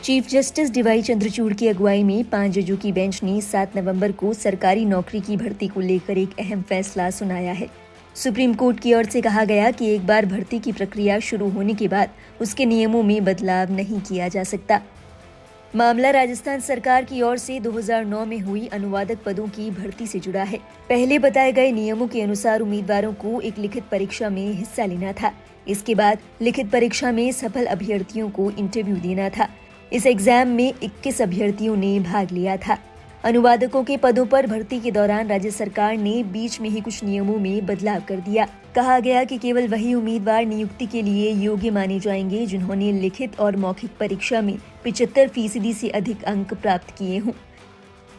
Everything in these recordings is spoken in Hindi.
चीफ जस्टिस डीवाई चंद्रचूड़ की अगुवाई में 5 जजों की बेंच ने 7 नवंबर को सरकारी नौकरी की भर्ती को लेकर एक अहम फैसला सुनाया है। सुप्रीम कोर्ट की ओर से कहा गया कि एक बार भर्ती की प्रक्रिया शुरू होने के बाद उसके नियमों में बदलाव नहीं किया जा सकता। मामला राजस्थान सरकार की ओर से 2009 में हुई अनुवादक पदों की भर्ती से जुड़ा है। पहले बताए गए नियमों के अनुसार उम्मीदवारों को एक लिखित परीक्षा में हिस्सा लेना था। इसके बाद लिखित परीक्षा में सफल अभ्यर्थियों को इंटरव्यू देना था। इस एग्जाम में 21 अभ्यर्थियों ने भाग लिया था। अनुवादकों के पदों पर भर्ती के दौरान राज्य सरकार ने बीच में ही कुछ नियमों में बदलाव कर दिया। कहा गया कि केवल वही उम्मीदवार नियुक्ति के लिए योग्य माने जाएंगे जिन्होंने लिखित और मौखिक परीक्षा में 75% से अधिक अंक प्राप्त किए हों।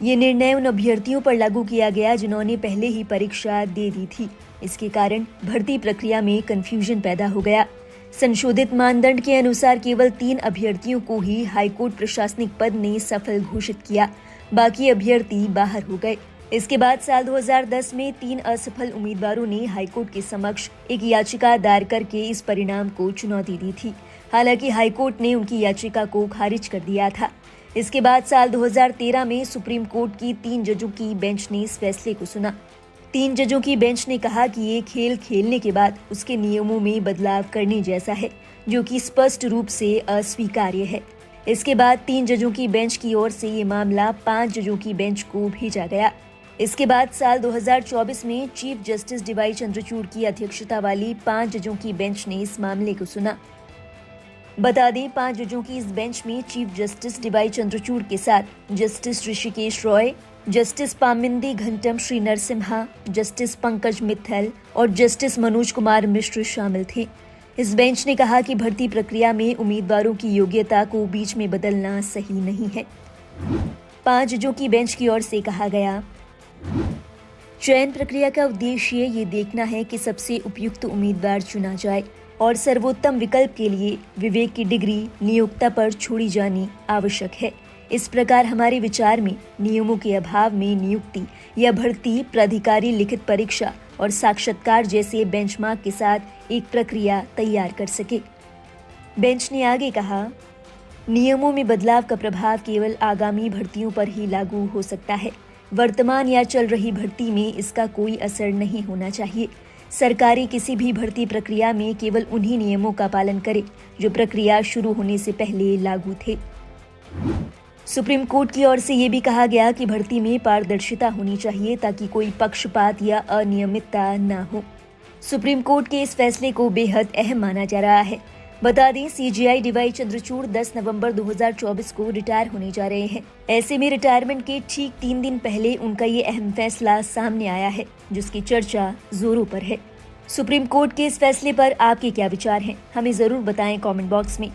ये निर्णय उन अभ्यर्थियों पर लागू किया गया जिन्होंने पहले ही परीक्षा दे दी थी। इसके कारण भर्ती प्रक्रिया में कंफ्यूजन पैदा हो गया। संशोधित मानदंड के अनुसार केवल 3 अभ्यर्थियों को ही हाईकोर्ट प्रशासनिक पद ने सफल घोषित किया, बाकी अभ्यर्थी बाहर हो गए। इसके बाद साल 2010 में 3 असफल उम्मीदवारों ने हाईकोर्ट के समक्ष एक याचिका दायर करके इस परिणाम को चुनौती दी थी। हालांकि हाईकोर्ट ने उनकी याचिका को खारिज कर दिया था। इसके बाद साल 2013 में सुप्रीम कोर्ट की 3 जजों की बेंच ने इस फैसले को सुना। 3 जजों की बेंच ने कहा कि ये खेल खेलने के बाद उसके नियमों में बदलाव करने जैसा है, जो कि स्पष्ट रूप से अस्वीकार्य है। इसके बाद 3 जजों की बेंच की ओर से ये मामला 5 जजों की बेंच को भेजा गया। इसके बाद साल 2024 में चीफ जस्टिस डीवाई चंद्रचूड़ की अध्यक्षता वाली 5 जजों की बेंच ने इस मामले को सुना। बता दें, 5 जजों की इस बेंच में चीफ जस्टिस डीवाई चंद्रचूड़ के साथ justice Hrishikesh Roy, justice Pamidighantam Sri Narasimha, justice Pankaj Mittal और जस्टिस मनोज कुमार मिश्र शामिल थे। इस बेंच ने कहा कि भर्ती प्रक्रिया में उम्मीदवारों की योग्यता को बीच में बदलना सही नहीं है। 5 जजों की बेंच की ओर से कहा गया, चयन प्रक्रिया का उद्देश्य ये देखना है कि सबसे उपयुक्त उम्मीदवार चुना जाए और सर्वोत्तम विकल्प के लिए विवेक की डिग्री नियोक्ता पर छोड़ी जानी आवश्यक है। इस प्रकार हमारे विचार में नियमों के अभाव में नियुक्ति या भर्ती प्राधिकारी लिखित परीक्षा और साक्षात्कार जैसे बेंचमार्क के साथ एक प्रक्रिया तैयार कर सके। बेंच ने आगे कहा, नियमों में बदलाव का प्रभाव केवल आगामी भर्तियों पर ही लागू हो सकता है। वर्तमान या चल रही भर्ती में इसका कोई असर नहीं होना चाहिए। सरकारी किसी भी भर्ती प्रक्रिया में केवल उन्हीं नियमों का पालन करे जो प्रक्रिया शुरू होने से पहले लागू थे। सुप्रीम कोर्ट की ओर से ये भी कहा गया कि भर्ती में पारदर्शिता होनी चाहिए ताकि कोई पक्षपात या अनियमितता न हो। सुप्रीम कोर्ट के इस फैसले को बेहद अहम माना जा रहा है। बता दें, सीजेआई डीवाई चंद्रचूड़ 10 नवंबर 2024 को रिटायर होने जा रहे हैं। ऐसे में रिटायरमेंट के ठीक 3 दिन पहले उनका ये अहम फैसला सामने आया है, जिसकी चर्चा जोरों पर है। सुप्रीम कोर्ट के इस फैसले पर आपके क्या विचार हैं? हमें जरूर बताएं कमेंट बॉक्स में।